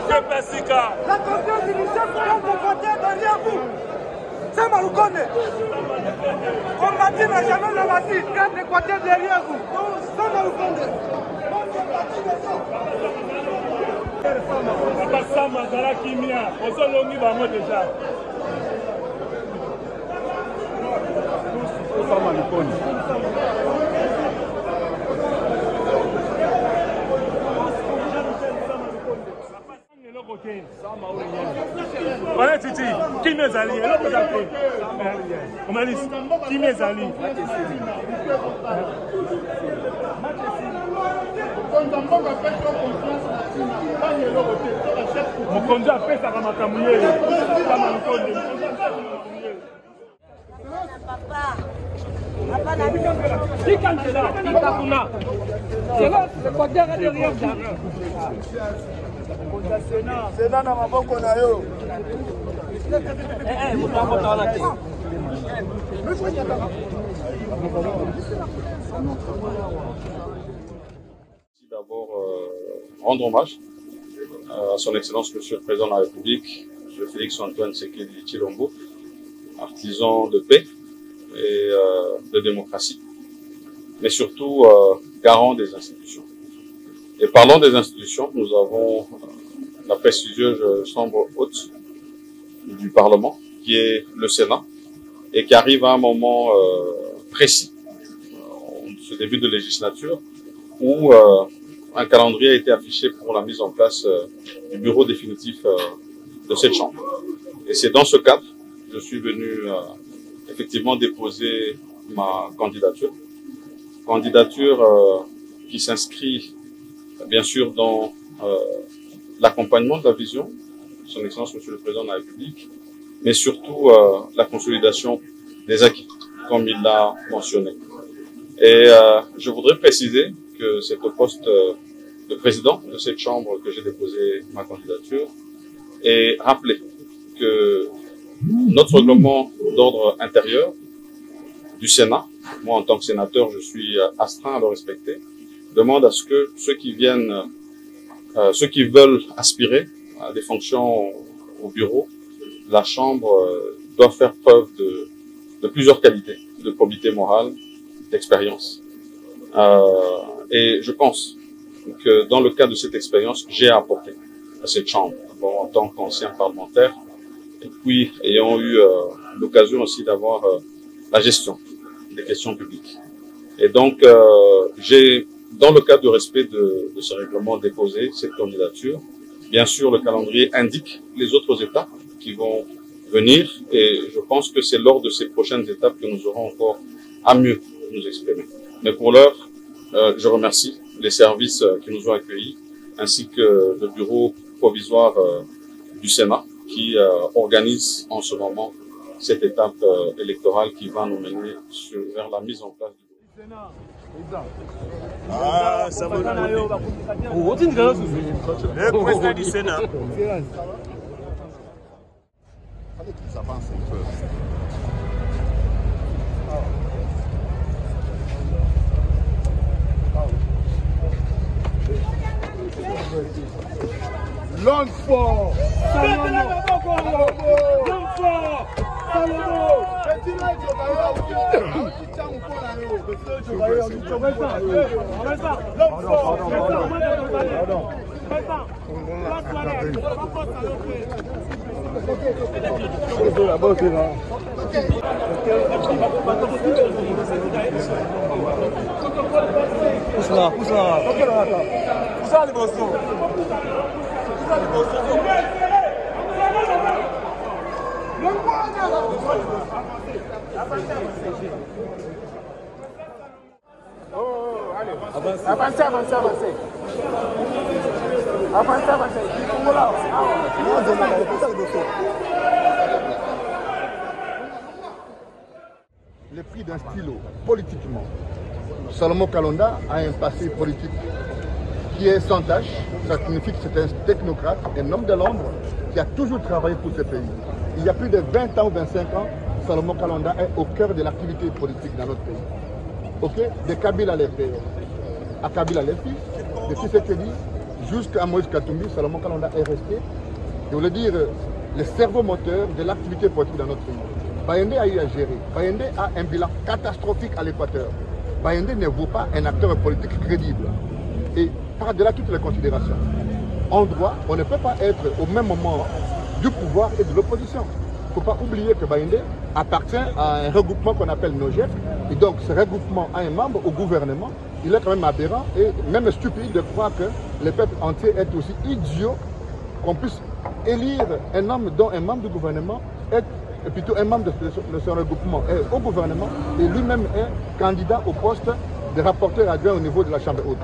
Le président la confiance du chef de côté derrière vous. C'est Maloukonde. On m'a dit, mais jamais on m'a dit, garde de côté derrière vous. C'est Maloukonde. Papa Sama Zara Kimia, on s'en longi vraiment déjà. Sama Maloukonde. Voilà Titi, qui mes alliés? Qui mes alliés? Mon conduit a fait ça comme un Sénat na maboko na yo. D'abord rendre hommage à son Excellence Monsieur le Président de la République, M. Félix-Antoine Tshisekedi Tshilombo, artisan de paix et de démocratie, mais surtout garant des institutions. Et parlant des institutions, nous avons la prestigieuse chambre haute du Parlement, qui est le Sénat, et qui arrive à un moment précis, ce début de législature, où un calendrier a été affiché pour la mise en place du bureau définitif de cette chambre. Et c'est dans ce cadre que je suis venu effectivement déposer ma candidature. Candidature qui s'inscrit bien sûr dans l'accompagnement de la vision de son Excellence Monsieur le Président de la République, mais surtout la consolidation des acquis, comme il l'a mentionné. Et je voudrais préciser que c'est au poste de président de cette chambre que j'ai déposé ma candidature et rappeler que notre règlement d'ordre intérieur du Sénat, moi en tant que sénateur je suis astreint à le respecter, demande à ce que ceux qui veulent aspirer à des fonctions au bureau, la Chambre doit faire preuve de plusieurs qualités, de probité morale, d'expérience. Et je pense que dans le cadre de cette expérience, j'ai apporté à cette Chambre, en tant qu'ancien parlementaire, et puis ayant eu l'occasion aussi d'avoir la gestion des questions publiques. Et donc, j'ai, dans le cadre du respect de ce règlement, déposé cette candidature. Bien sûr, le calendrier indique les autres étapes qui vont venir et je pense que c'est lors de ces prochaines étapes que nous aurons encore à mieux nous exprimer. Mais pour l'heure, je remercie les services qui nous ont accueillis ainsi que le bureau provisoire du Sénat qui organise en ce moment cette étape électorale qui va nous mener vers la mise en place du bureau. Ah, ça va nous le président du Sénat. L'homme fort, L'homme fort, Avancez, avancez, avancez. Avancez, avancez. Le prix d'un stylo, politiquement. Salomon Kalonda a un passé politique qui est sans tâche. Ça signifie que c'est un technocrate, un homme de l'ombre qui a toujours travaillé pour ce pays. Il y a plus de 20 ans ou 25 ans, Salomon Kalonda est au cœur de l'activité politique dans notre pays. Ok, de Kabila les pères à Kabila les fils, de Tshisekedi jusqu'à Moïse Katumbi, Salomon Kalonda est resté, je voulais dire, le cerveau moteur de l'activité politique dans notre pays. Bayende a eu à gérer. Bayende a un bilan catastrophique à l'Équateur. Bayende ne vaut pas un acteur politique crédible. Et par-delà toutes les considérations, en droit, on ne peut pas être au même moment du pouvoir et de l'opposition. Il ne faut pas oublier que Bayende appartient à un regroupement qu'on appelle NOGEF. Et donc ce regroupement a un membre au gouvernement. Il est quand même aberrant et même stupide de croire que le peuple entier est aussi idiot qu'on puisse élire un homme dont un membre du gouvernement est plutôt un membre de ce regroupement est au gouvernement et lui-même est candidat au poste de rapporteur adjoint au niveau de la Chambre haute.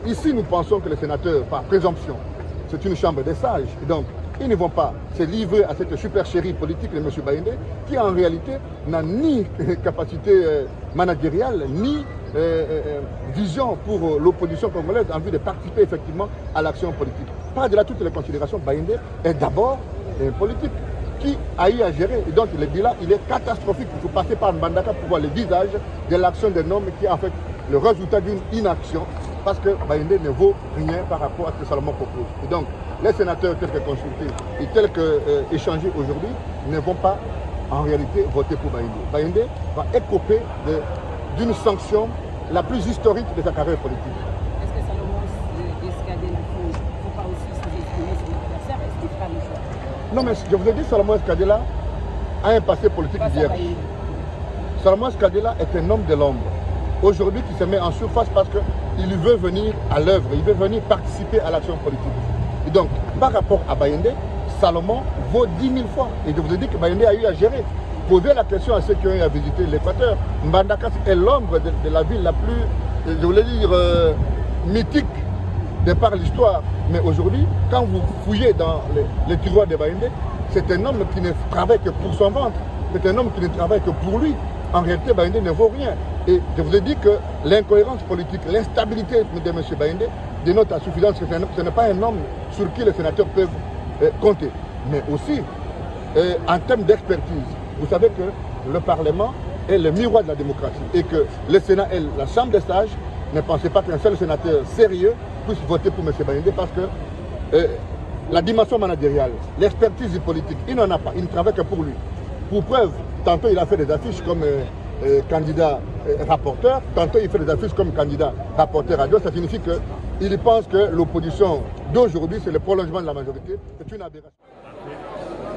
Ici, nous pensons que les sénateurs, par présomption, c'est une chambre des sages. Et donc, ils ne vont pas se livrer à cette supercherie politique de M. Bayende, qui en réalité n'a ni capacité managériale, ni vision pour l'opposition congolaise en vue de participer effectivement à l'action politique. Par-delà toutes les considérations, Bayende est d'abord un politique qui a eu à gérer. Et donc le bilan, il est catastrophique. Il faut passer par Mbandaka pour voir le visage de l'action d'un homme qui est en fait le résultat d'une inaction, parce que Bayende ne vaut rien par rapport à ce que Salomon propose. Et donc, les sénateurs tels que consultés et tels que échangés aujourd'hui ne vont pas en réalité voter pour Bayende. Bayende va écoper d'une sanction la plus historique de sa carrière politique. Est-ce que Salomon Escadé ne faut pas aussi sous-estimer son adversaire? Est-ce qu'il fera le choix? Non, mais je vous ai dit, Salomon Escadela a un passé politique vierge. Salomon Escadela est un homme de l'ombre. Aujourd'hui, qui se met en surface parce qu'il veut venir à l'œuvre, il veut venir participer à l'action politique. Et donc, par rapport à Bayende, Salomon vaut 10 000 fois. Et je vous ai dit que Bayende a eu à gérer. Posez la question à ceux qui ont eu à visiter l'Équateur. Mbandaka est l'ombre de la ville la plus, je voulais dire, mythique de par l'histoire. Mais aujourd'hui, quand vous fouillez dans les tiroirs de Bayende, c'est un homme qui ne travaille que pour son ventre. C'est un homme qui ne travaille que pour lui. En réalité, Bayende ne vaut rien. Et je vous ai dit que l'incohérence politique, l'instabilité de M. Bayende dénote à suffisance que ce n'est pas un homme sur qui les sénateurs peuvent compter. Mais aussi, en termes d'expertise, vous savez que le Parlement est le miroir de la démocratie et que le Sénat est la chambre des sages. Ne pensez pas qu'un seul sénateur sérieux puisse voter pour M. Bayende parce que la dimension managériale, l'expertise politique, il n'en a pas, il ne travaille que pour lui. Pour preuve, tantôt il a fait des affiches comme candidat rapporteur, tantôt il fait des affiches comme candidat rapporteur adjoint. Ça signifie qu'il pense que l'opposition d'aujourd'hui, c'est le prolongement de la majorité. C'est une aberration.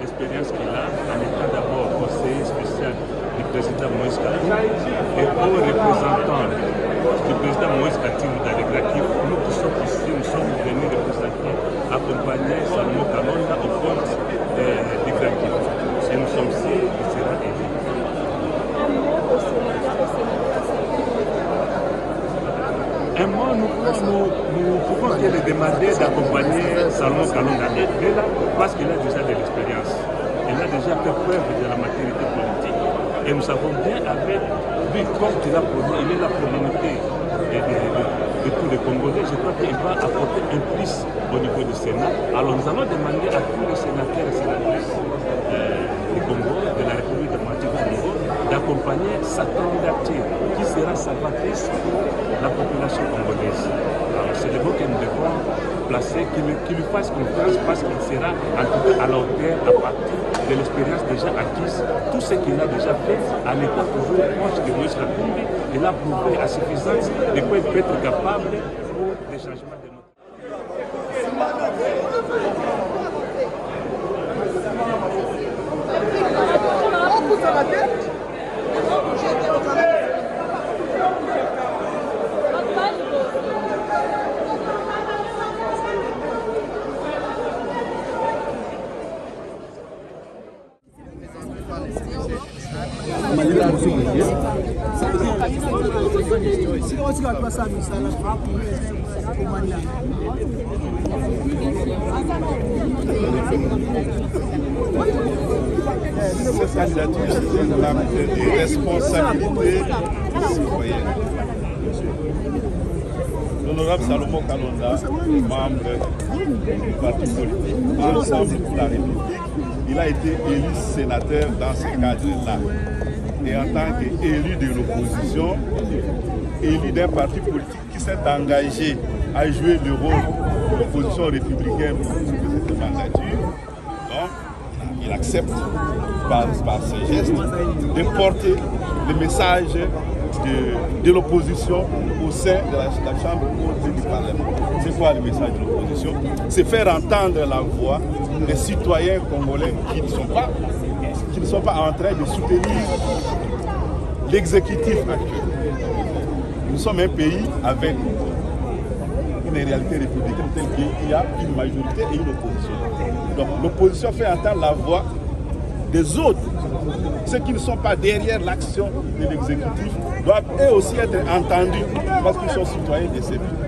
L'expérience qu'il a en étant d'abord conseiller spécial du président Moïse Katumbi et au représentant du président Moïse Katumbi dans les Grakif, nous qui sommes ici, nous sommes venus représenter, accompagner Salomon Kalonda au compte des Grakif. Et nous sommes ici, il sera élu. Un mois, nous pouvons bien le demander d'accompagner Salomon Kalonda parce qu'il a déjà de l'expérience. Il a déjà fait preuve de la maturité politique. Et nous savons bien avec lui, comme il a produit, il est là pour l'unité de tous les Congolais. Je crois qu'il va apporter un plus au niveau du Sénat. Alors nous allons demander à tous les sénateurs et sénatrices du Congo, de la République démocratique du Congo, d'accompagner sa candidature qui sera salvatrice pour la population congolaise. Alors c'est le mot que nous devons placer, qu'il lui fasse confiance parce qu'il sera en tout cas à la hauteur à partir de l'expérience déjà acquise, tout ce qu'il a déjà fait à l'état toujours proche de Moïse Katumbi, il a prouvé à suffisance de quoi il peut être capable pour des changements de notre. Cette candidature, c'est un acte de responsabilité citoyenne. L'honorable Salomon Kalonda, membre du parti politique Ensemble pour la République, il a été élu sénateur dans ce cadre-là. Et en tant qu'élu de l'opposition, élu d'un parti politique qui s'est engagé à jouer le rôle de l'opposition républicaine pour cette mandature, donc il accepte par ce geste de porter le message de l'opposition au sein de la Chambre haute du Parlement. C'est quoi le message de l'opposition? C'est faire entendre la voix des citoyens congolais qui ne sont pas en train de soutenir l'exécutif actuel. Nous sommes un pays avec une réalité républicaine telle qu'il y a une majorité et une opposition. Donc l'opposition fait entendre la voix des autres. Ceux qui ne sont pas derrière l'action de l'exécutif doivent eux aussi être entendus parce qu'ils sont citoyens de ces pays.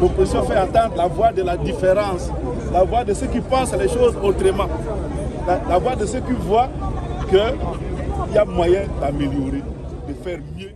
L'opposition fait entendre la voix de la différence, la voix de ceux qui pensent les choses autrement, la voix de ceux qui voient qu'il y a moyen d'améliorer, de faire mieux.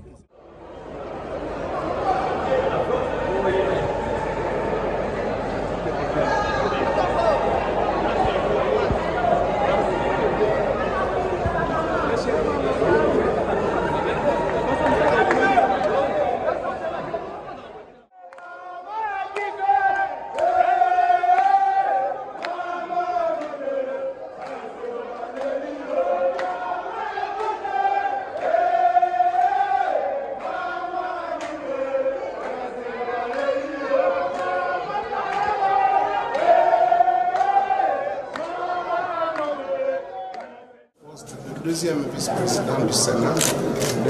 Deuxième vice-président du Sénat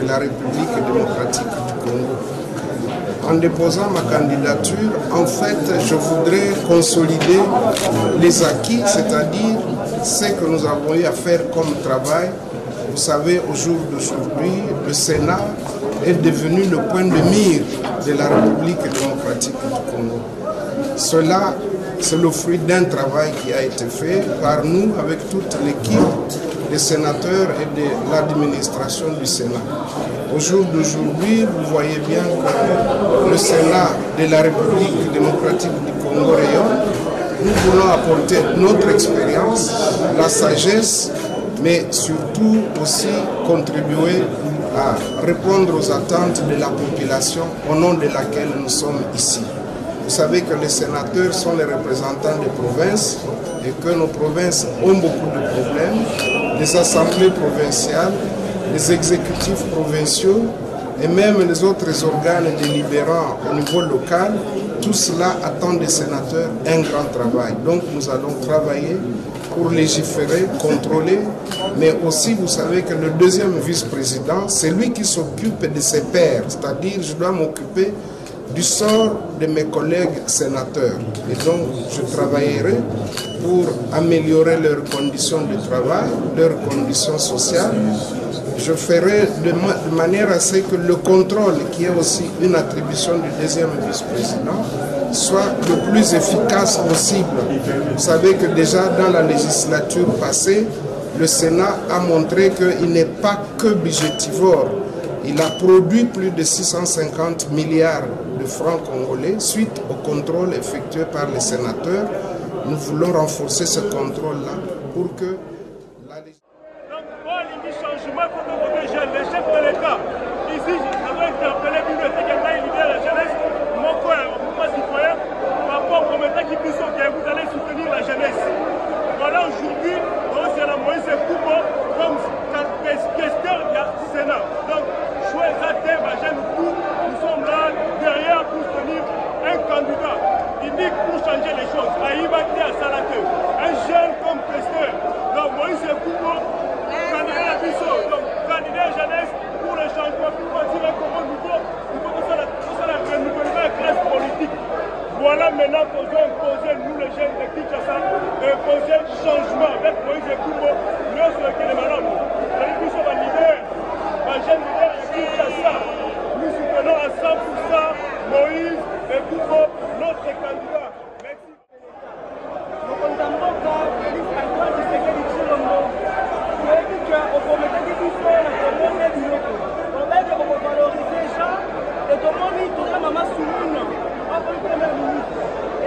de la République démocratique du Congo. En déposant ma candidature, en fait, je voudrais consolider les acquis, c'est-à-dire ce que nous avons eu à faire comme travail. Vous savez, au jour d'aujourd'hui, le Sénat est devenu le point de mire de la République démocratique du Congo. Cela, c'est le fruit d'un travail qui a été fait par nous avec toute l'équipe des sénateurs et de l'administration du Sénat. Au jour d'aujourd'hui, vous voyez bien que le Sénat de la République démocratique du Congo rayonne. Nous voulons apporter notre expérience, la sagesse, mais surtout aussi contribuer à répondre aux attentes de la population au nom de laquelle nous sommes ici. Vous savez que les sénateurs sont les représentants des provinces et que nos provinces ont beaucoup de problèmes. Les assemblées provinciales, les exécutifs provinciaux et même les autres organes délibérants au niveau local, tout cela attend des sénateurs un grand travail. Donc nous allons travailler pour légiférer, contrôler, mais aussi vous savez que le deuxième vice-président, c'est lui qui s'occupe de ses pairs, c'est-à-dire je dois m'occuper du sort de mes collègues sénateurs. Et donc, je travaillerai pour améliorer leurs conditions de travail, leurs conditions sociales. Je ferai de manière à ce que le contrôle, qui est aussi une attribution du deuxième vice-président, soit le plus efficace possible. Vous savez que déjà dans la législature passée, le Sénat a montré qu'il n'est pas que budgétivore. Il a produit plus de 650 milliards de francs congolais suite au contrôle effectué par les sénateurs. Nous voulons renforcer ce contrôle-là pour que la changement pour le chef de l'État. Ici, j'avais interpellé bibliothèque et l'idée de la jeunesse, mon mouvement citoyen, par rapport au métier qui puisse vous allez soutenir la jeunesse. Voilà aujourd'hui, c'est la Moïse proposer changement avec Moïse Ekumbo, nous sommes les malades. Nous sommes un leader, un jeune leader qui fait ça. Nous soutenons à 100% Moïse Ekumbo, notre candidat. Merci.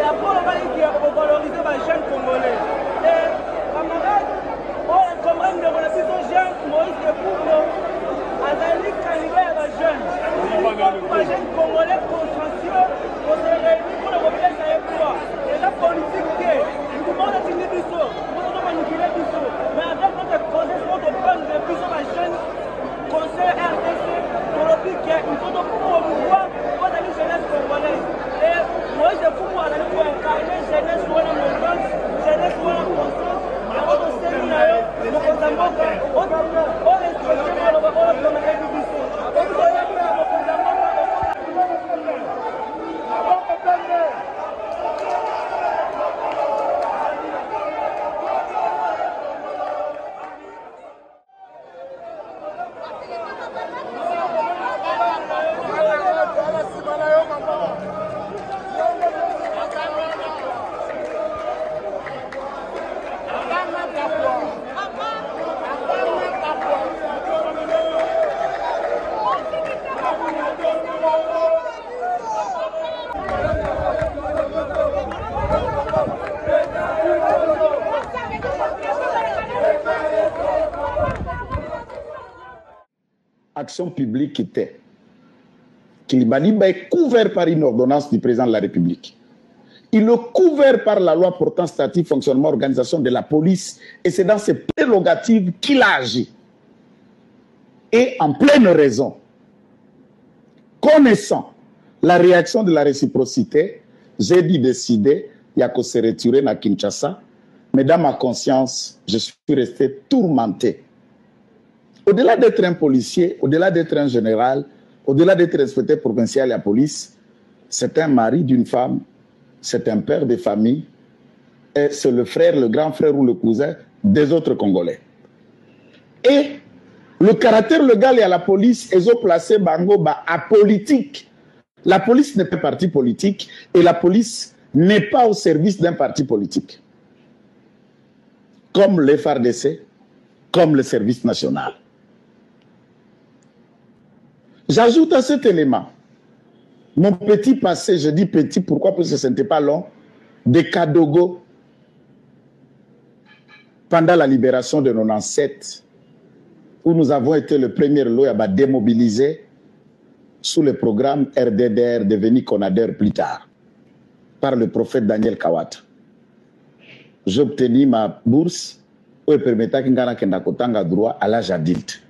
Et après, on va dire qu'on va valoriser les jeunes congolais. Et camarades, on comprend que les jeunes, Moïse Ekumbo, Azali candidat à jeunes. Les jeunes congolais consciencieux, on se réunit pour le repère à l'emploi. Et la politique, tout le monde a signé du saut, tout le monde a manipulé du saut. Mais avec notre conseil, on doit prendre des plus de jeunes conseil RDC pour le but qu'il faut promouvoir la jeunesse congolaise. Et moi, je fous pour aller pour incarner jeunesse ou la mouvance, jeunesse ou la conscience. Et on se séminaire, nous consommons, on respecte Action publique était Kilibaliba est couvert par une ordonnance du président de la République. Il est couvert par la loi portant statut, fonctionnement, organisation de la police, et c'est dans ces prérogatives qu'il a agi. Et en pleine raison, connaissant la réaction de la réciprocité, j'ai décidé, il y a qu'à se retirer à Kinshasa, mais dans ma conscience, je suis resté tourmenté. Au-delà d'être un policier, au-delà d'être un général, au-delà d'être inspecteur provincial de la police, c'est un mari d'une femme, c'est un père de famille, et c'est le frère, le grand frère ou le cousin des autres Congolais. Et le caractère légal et à la police, ils ont placé Bango à politique. La police n'est pas parti politique et la police n'est pas au service d'un parti politique. Comme le FARDC, comme le service national. J'ajoute à cet élément mon petit passé, je dis petit, pourquoi? Parce que ce n'était pas long, de Kadogo pendant la libération de 97, où nous avons été le premier lot à démobiliser sous le programme RDDR, devenu CONADER plus tard, par le prophète Daniel Kawata. J'ai obtenu ma bourse où il permettait que droit à l'âge adulte.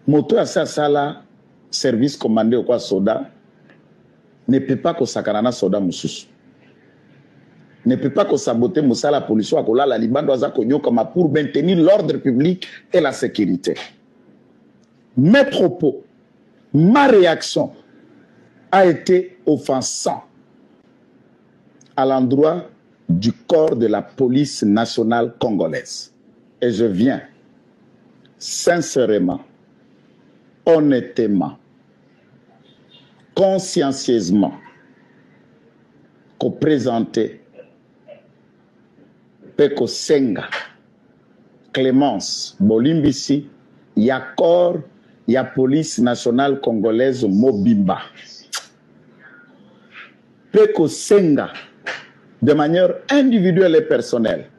Moto à ça, service commandé au quoi soda, ne peut pas que sakarana soda mususu. Ne peut pas que saboter Moussa la pollution à Kola la Liban doit pour maintenir l'ordre public et la sécurité. Mes propos, ma réaction a été offensant à l'endroit du corps de la police nationale congolaise. Et je viens sincèrement, honnêtement, consciencieusement, qu'on présenter Peko Senga, Clémence, Bolimbisi, Yakor, ya police nationale congolaise Mobimba. Peko Senga, de manière individuelle et personnelle,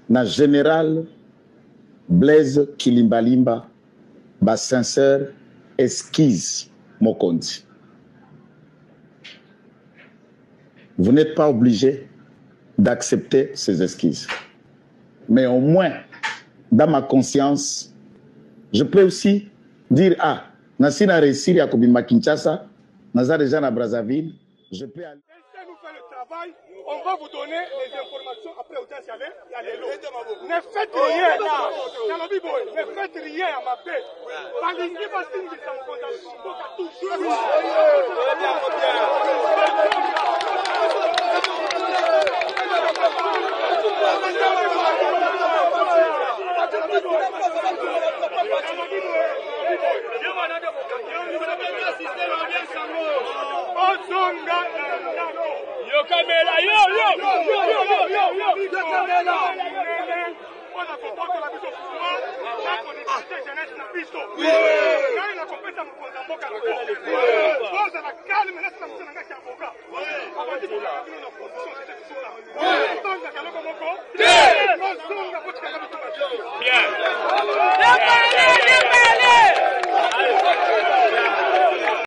na général Blaise Kilimbalimba, ba sincère esquisse Mokondi. Vous n'êtes pas obligé d'accepter ces esquisses. Mais au moins, dans ma conscience, je peux aussi dire, ah, Nassina réussi à Kobima Kinshasa, Naza déjà à Brazzaville, je peux aller. Laissez nous faire le travail, on va vous donner les informations après au test et à l'élo. Ne faites rien, ne faites rien à ma paix. Balingi va signer ça me toujours. Calme,